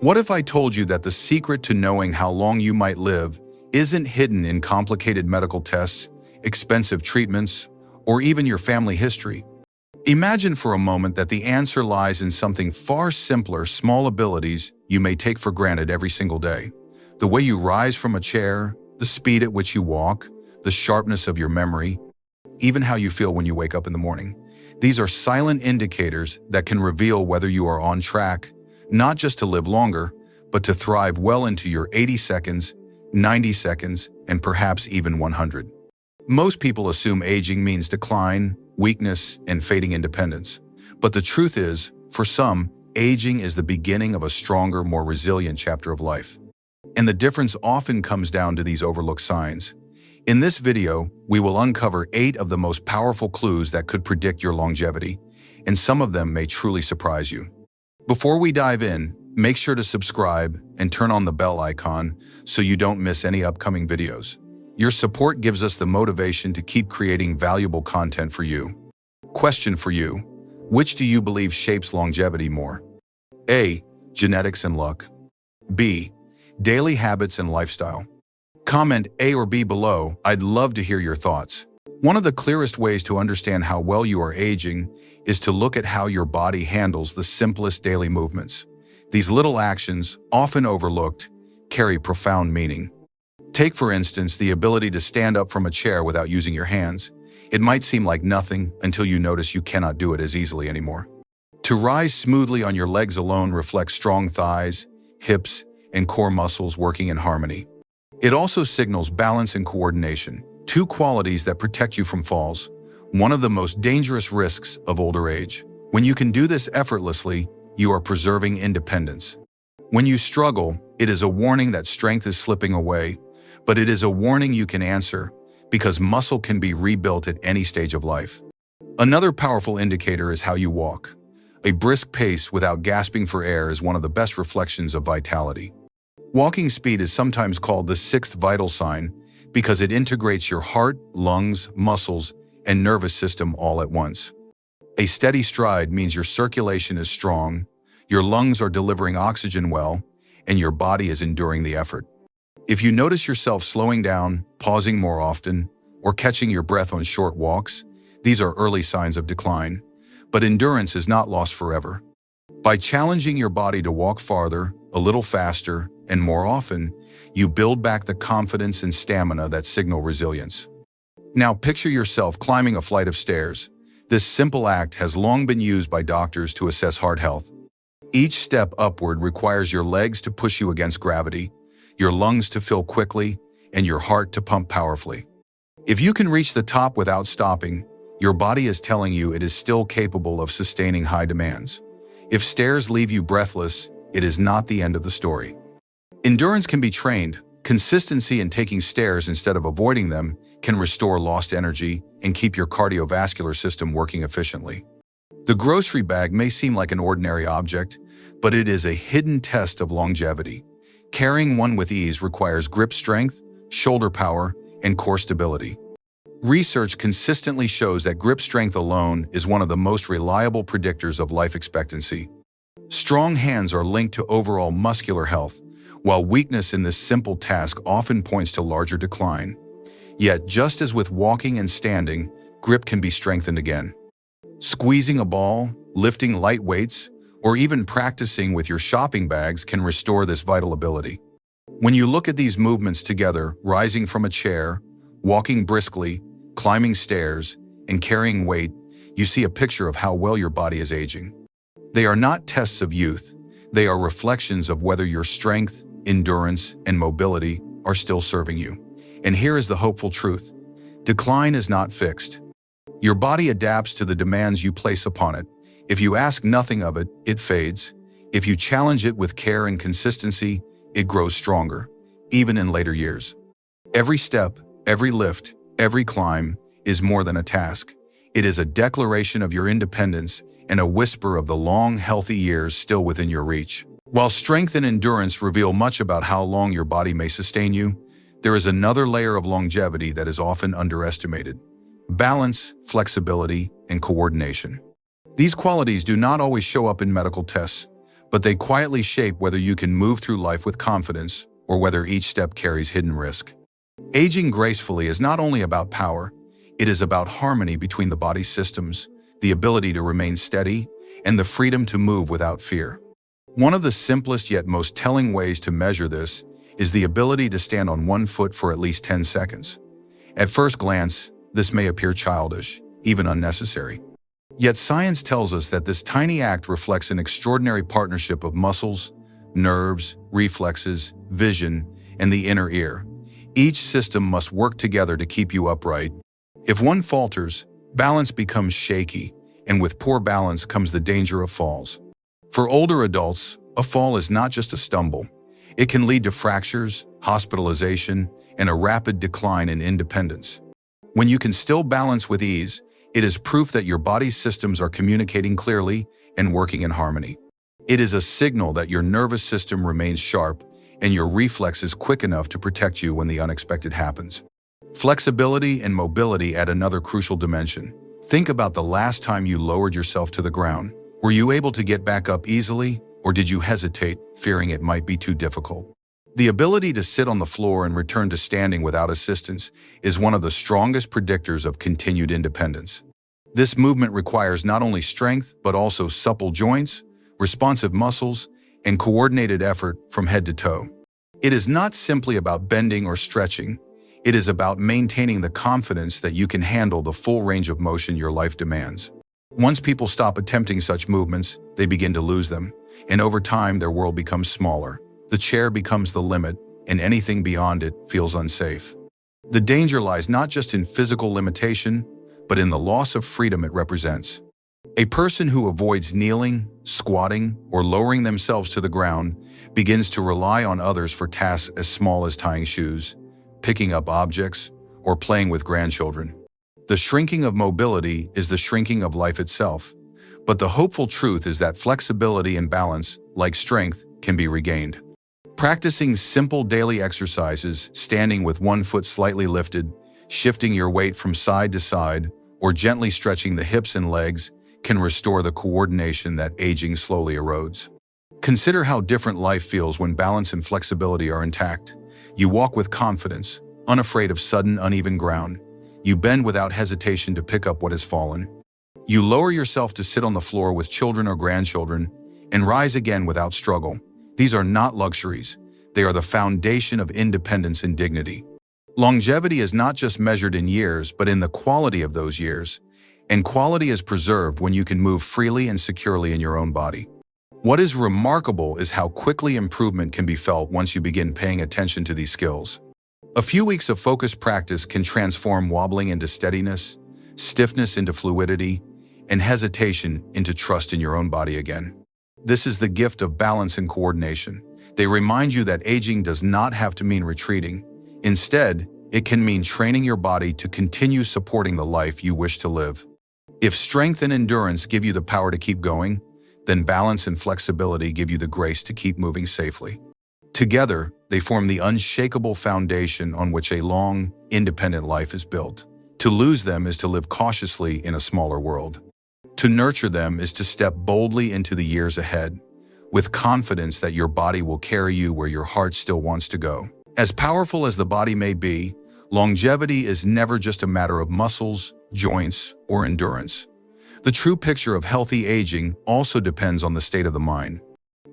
What if I told you that the secret to knowing how long you might live isn't hidden in complicated medical tests, expensive treatments, or even your family history? Imagine for a moment that the answer lies in something far simpler: small abilities you may take for granted every single day. The way you rise from a chair, the speed at which you walk, the sharpness of your memory, even how you feel when you wake up in the morning. These are silent indicators that can reveal whether you are on track, not just to live longer, but to thrive well into your 80 seconds, 90 seconds, and perhaps even 100. Most people assume aging means decline, weakness, and fading independence. But the truth is, for some, aging is the beginning of a stronger, more resilient chapter of life. And the difference often comes down to these overlooked signs. In this video, we will uncover 8 of the most powerful clues that could predict your longevity, and some of them may truly surprise you. Before we dive in, make sure to subscribe and turn on the bell icon so you don't miss any upcoming videos. Your support gives us the motivation to keep creating valuable content for you. Question for you: which do you believe shapes longevity more? A. Genetics and luck. B. Daily habits and lifestyle. Comment A or B below. I'd love to hear your thoughts. One of the clearest ways to understand how well you are aging is to look at how your body handles the simplest daily movements. These little actions, often overlooked, carry profound meaning. Take, for instance, the ability to stand up from a chair without using your hands. It might seem like nothing until you notice you cannot do it as easily anymore. To rise smoothly on your legs alone reflects strong thighs, hips, and core muscles working in harmony. It also signals balance and coordination, 2 qualities that protect you from falls, one of the most dangerous risks of older age. When you can do this effortlessly, you are preserving independence. When you struggle, it is a warning that strength is slipping away, but it is a warning you can answer, because muscle can be rebuilt at any stage of life. Another powerful indicator is how you walk. A brisk pace without gasping for air is one of the best reflections of vitality. Walking speed is sometimes called the 6th vital sign because it integrates your heart, lungs, muscles, and nervous system all at once. A steady stride means your circulation is strong, your lungs are delivering oxygen well, and your body is enduring the effort. If you notice yourself slowing down, pausing more often, or catching your breath on short walks, these are early signs of decline. But endurance is not lost forever. By challenging your body to walk farther, a little faster, and more often, you build back the confidence and stamina that signal resilience. Now picture yourself climbing a flight of stairs. This simple act has long been used by doctors to assess heart health. Each step upward requires your legs to push you against gravity, your lungs to fill quickly, and your heart to pump powerfully. If you can reach the top without stopping, your body is telling you it is still capable of sustaining high demands. If stairs leave you breathless, it is not the end of the story. Endurance can be trained. Consistency in taking stairs instead of avoiding them can restore lost energy and keep your cardiovascular system working efficiently. The grocery bag may seem like an ordinary object, but it is a hidden test of longevity. Carrying one with ease requires grip strength, shoulder power, and core stability. Research consistently shows that grip strength alone is one of the most reliable predictors of life expectancy. Strong hands are linked to overall muscular health, while weakness in this simple task often points to larger decline. Yet, just as with walking and standing, grip can be strengthened again. Squeezing a ball, lifting light weights, or even practicing with your shopping bags can restore this vital ability. When you look at these movements together, rising from a chair, walking briskly, climbing stairs, and carrying weight, you see a picture of how well your body is aging. They are not tests of youth. They are reflections of whether your strength, endurance, and mobility are still serving you. And here is the hopeful truth: decline is not fixed. Your body adapts to the demands you place upon it. If you ask nothing of it, it fades. If you challenge it with care and consistency, it grows stronger, even in later years. Every step, every lift, every climb is more than a task. It is a declaration of your independence and a whisper of the long, healthy years still within your reach. While strength and endurance reveal much about how long your body may sustain you, there is another layer of longevity that is often underestimated: balance, flexibility, and coordination. These qualities do not always show up in medical tests, but they quietly shape whether you can move through life with confidence or whether each step carries hidden risk. Aging gracefully is not only about power, it is about harmony between the body's systems, the ability to remain steady, and the freedom to move without fear. One of the simplest yet most telling ways to measure this is the ability to stand on one foot for at least 10 seconds. At first glance, this may appear childish, even unnecessary. Yet science tells us that this tiny act reflects an extraordinary partnership of muscles, nerves, reflexes, vision, and the inner ear. Each system must work together to keep you upright. If one falters, balance becomes shaky, and with poor balance comes the danger of falls. For older adults, a fall is not just a stumble. It can lead to fractures, hospitalization, and a rapid decline in independence. When you can still balance with ease, it is proof that your body's systems are communicating clearly and working in harmony. It is a signal that your nervous system remains sharp and your reflexes quick enough to protect you when the unexpected happens. Flexibility and mobility add another crucial dimension. Think about the last time you lowered yourself to the ground. Were you able to get back up easily, or did you hesitate, fearing it might be too difficult? The ability to sit on the floor and return to standing without assistance is one of the strongest predictors of continued independence. This movement requires not only strength, but also supple joints, responsive muscles, and coordinated effort from head to toe. It is not simply about bending or stretching. It is about maintaining the confidence that you can handle the full range of motion your life demands. Once people stop attempting such movements, they begin to lose them, and over time their world becomes smaller. The chair becomes the limit, and anything beyond it feels unsafe. The danger lies not just in physical limitation, but in the loss of freedom it represents. A person who avoids kneeling, squatting, or lowering themselves to the ground begins to rely on others for tasks as small as tying shoes, picking up objects, or playing with grandchildren. The shrinking of mobility is the shrinking of life itself, but the hopeful truth is that flexibility and balance, like strength, can be regained. Practicing simple daily exercises, standing with one foot slightly lifted, shifting your weight from side to side, or gently stretching the hips and legs can restore the coordination that aging slowly erodes. Consider how different life feels when balance and flexibility are intact. You walk with confidence, unafraid of sudden, uneven ground. You bend without hesitation to pick up what has fallen. You lower yourself to sit on the floor with children or grandchildren and rise again without struggle. These are not luxuries. They are the foundation of independence and dignity. Longevity is not just measured in years, but in the quality of those years. And quality is preserved when you can move freely and securely in your own body. What is remarkable is how quickly improvement can be felt once you begin paying attention to these skills. A few weeks of focused practice can transform wobbling into steadiness, stiffness into fluidity, and hesitation into trust in your own body again. This is the gift of balance and coordination. They remind you that aging does not have to mean retreating. Instead, it can mean training your body to continue supporting the life you wish to live. If strength and endurance give you the power to keep going, then balance and flexibility give you the grace to keep moving safely. Together, they form the unshakable foundation on which a long, independent life is built. To lose them is to live cautiously in a smaller world. To nurture them is to step boldly into the years ahead, with confidence that your body will carry you where your heart still wants to go. As powerful as the body may be, longevity is never just a matter of muscles, joints, or endurance. The true picture of healthy aging also depends on the state of the mind.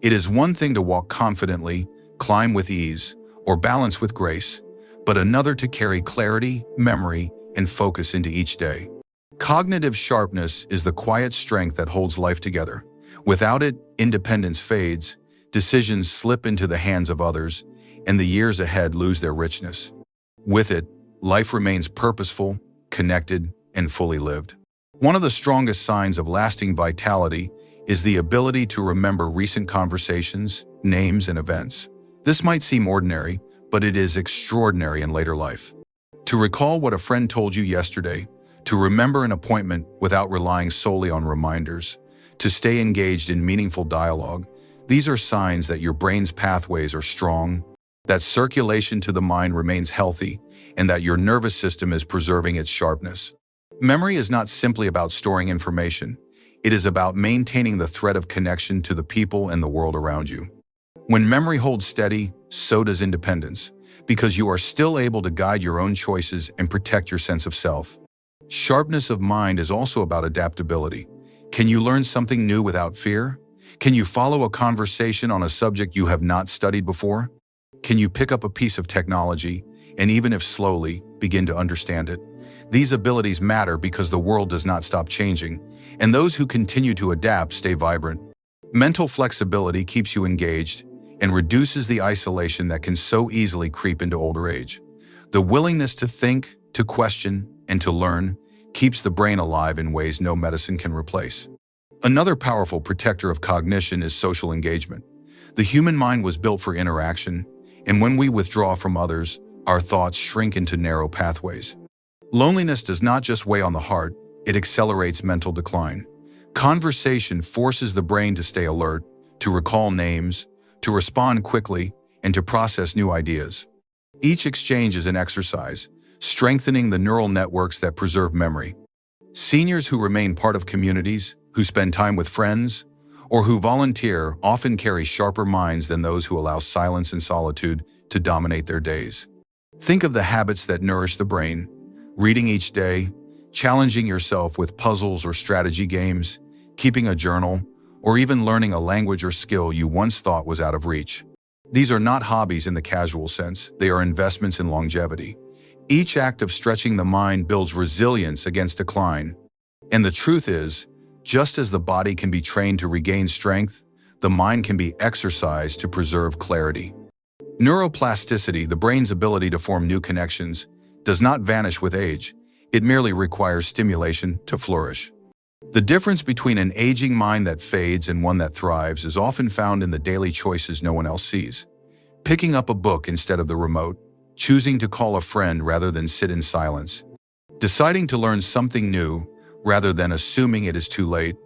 It is one thing to walk confidently, climb with ease, or balance with grace, but another to carry clarity, memory, and focus into each day. Cognitive sharpness is the quiet strength that holds life together. Without it, independence fades, decisions slip into the hands of others, and the years ahead lose their richness. With it, life remains purposeful, connected, and fully lived. One of the strongest signs of lasting vitality is the ability to remember recent conversations, names, and events. This might seem ordinary, but it is extraordinary in later life. To recall what a friend told you yesterday, to remember an appointment without relying solely on reminders, to stay engaged in meaningful dialogue, these are signs that your brain's pathways are strong, that circulation to the mind remains healthy, and that your nervous system is preserving its sharpness. Memory is not simply about storing information. It is about maintaining the thread of connection to the people and the world around you. When memory holds steady, so does independence, because you are still able to guide your own choices and protect your sense of self. Sharpness of mind is also about adaptability. Can you learn something new without fear? Can you follow a conversation on a subject you have not studied before? Can you pick up a piece of technology, and even if slowly, begin to understand it? These abilities matter because the world does not stop changing, and those who continue to adapt stay vibrant. Mental flexibility keeps you engaged and reduces the isolation that can so easily creep into older age. The willingness to think, to question, and to learn keeps the brain alive in ways no medicine can replace. Another powerful protector of cognition is social engagement. The human mind was built for interaction, and when we withdraw from others, our thoughts shrink into narrow pathways. Loneliness does not just weigh on the heart, it accelerates mental decline. Conversation forces the brain to stay alert, to recall names, to respond quickly, and to process new ideas. Each exchange is an exercise, strengthening the neural networks that preserve memory. Seniors who remain part of communities, who spend time with friends, or who volunteer often carry sharper minds than those who allow silence and solitude to dominate their days. Think of the habits that nourish the brain: reading each day, challenging yourself with puzzles or strategy games, keeping a journal, or even learning a language or skill you once thought was out of reach. These are not hobbies in the casual sense, they are investments in longevity. Each act of stretching the mind builds resilience against decline. And the truth is, just as the body can be trained to regain strength, the mind can be exercised to preserve clarity. Neuroplasticity, the brain's ability to form new connections, does not vanish with age. It merely requires stimulation to flourish. The difference between an aging mind that fades and one that thrives is often found in the daily choices no one else sees. Picking up a book instead of the remote, choosing to call a friend rather than sit in silence, deciding to learn something new rather than assuming it is too late.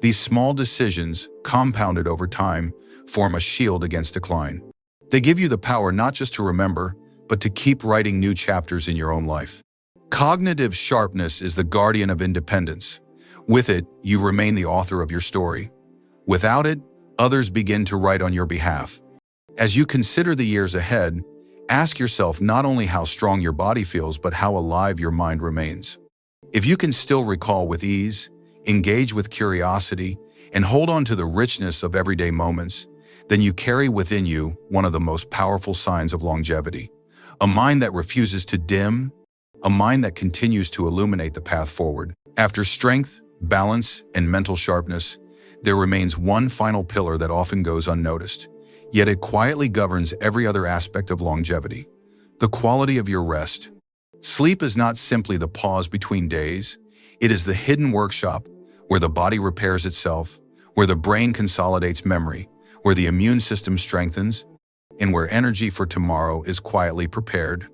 These small decisions, compounded over time, form a shield against decline. They give you the power not just to remember, but to keep writing new chapters in your own life. Cognitive sharpness is the guardian of independence. With it, you remain the author of your story. Without it, others begin to write on your behalf. As you consider the years ahead, ask yourself not only how strong your body feels, but how alive your mind remains. If you can still recall with ease, engage with curiosity, and hold on to the richness of everyday moments, then you carry within you one of the most powerful signs of longevity. A mind that refuses to dim, a mind that continues to illuminate the path forward. After strength, balance, and mental sharpness, there remains one final pillar that often goes unnoticed, yet it quietly governs every other aspect of longevity: the quality of your rest. Sleep is not simply the pause between days, it is the hidden workshop where the body repairs itself, where the brain consolidates memory, where the immune system strengthens, and where energy for tomorrow is quietly prepared.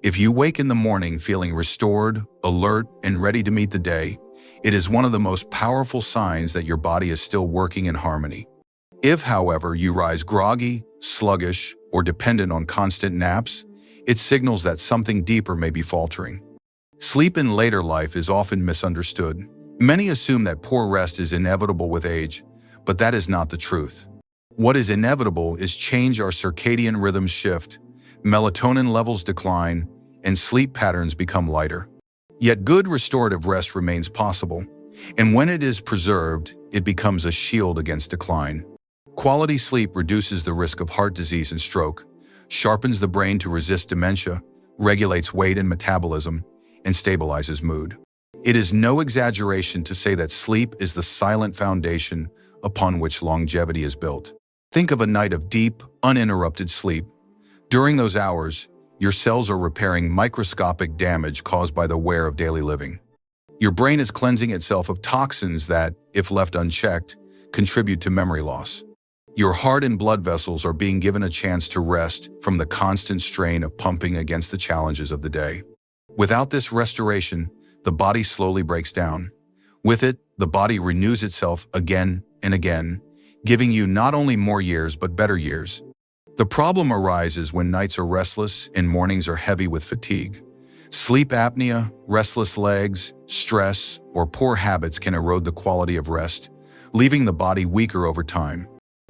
If you wake in the morning feeling restored, alert, and ready to meet the day, it is one of the most powerful signs that your body is still working in harmony. If, however, you rise groggy, sluggish, or dependent on constant naps, it signals that something deeper may be faltering. Sleep in later life is often misunderstood. Many assume that poor rest is inevitable with age, but that is not the truth. What is inevitable is change. Our circadian rhythms shift, melatonin levels decline, and sleep patterns become lighter. Yet good restorative rest remains possible, and when it is preserved, it becomes a shield against decline. Quality sleep reduces the risk of heart disease and stroke, sharpens the brain to resist dementia, regulates weight and metabolism, and stabilizes mood. It is no exaggeration to say that sleep is the silent foundation upon which longevity is built. Think of a night of deep, uninterrupted sleep. During those hours, your cells are repairing microscopic damage caused by the wear of daily living. Your brain is cleansing itself of toxins that, if left unchecked, contribute to memory loss. Your heart and blood vessels are being given a chance to rest from the constant strain of pumping against the challenges of the day. Without this restoration, the body slowly breaks down. With it, the body renews itself again and again, giving you not only more years but better years. The problem arises when nights are restless and mornings are heavy with fatigue. Sleep apnea, restless legs, stress, or poor habits can erode the quality of rest, leaving the body weaker over time.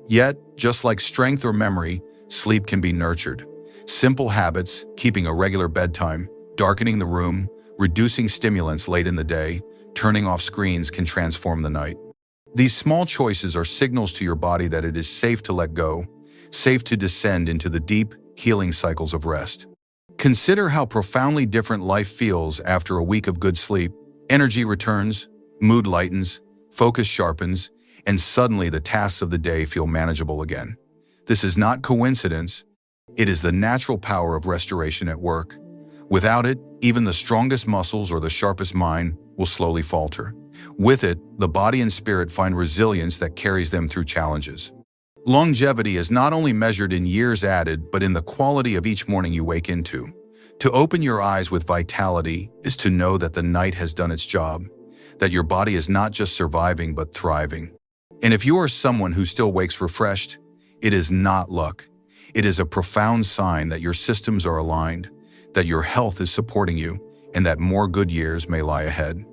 Yet, just like strength or memory, sleep can be nurtured. Simple habits, keeping a regular bedtime, darkening the room, reducing stimulants late in the day, turning off screens can transform the night. These small choices are signals to your body that it is safe to let go, safe to descend into the deep, healing cycles of rest. Consider how profoundly different life feels after a week of good sleep. Energy returns, mood lightens, focus sharpens, and suddenly the tasks of the day feel manageable again. This is not coincidence. It is the natural power of restoration at work. Without it, even the strongest muscles or the sharpest mind will slowly falter. With it, the body and spirit find resilience that carries them through challenges. Longevity is not only measured in years added, but in the quality of each morning you wake into. To open your eyes with vitality is to know that the night has done its job, that your body is not just surviving but thriving. And if you are someone who still wakes refreshed, it is not luck. It is a profound sign that your systems are aligned, that your health is supporting you, and that more good years may lie ahead.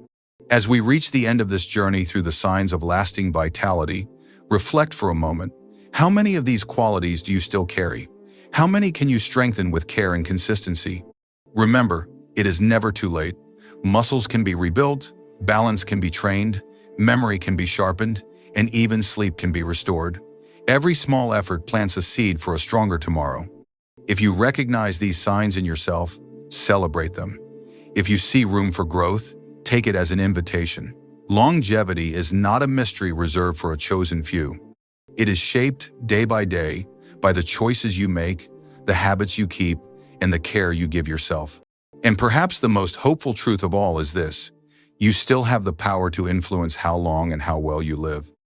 As we reach the end of this journey through the signs of lasting vitality, reflect for a moment. How many of these qualities do you still carry? How many can you strengthen with care and consistency? Remember, it is never too late. Muscles can be rebuilt, balance can be trained, memory can be sharpened, and even sleep can be restored. Every small effort plants a seed for a stronger tomorrow. If you recognize these signs in yourself, celebrate them. If you see room for growth, take it as an invitation. Longevity is not a mystery reserved for a chosen few. It is shaped day by day by the choices you make, the habits you keep, and the care you give yourself. And perhaps the most hopeful truth of all is this: you still have the power to influence how long and how well you live.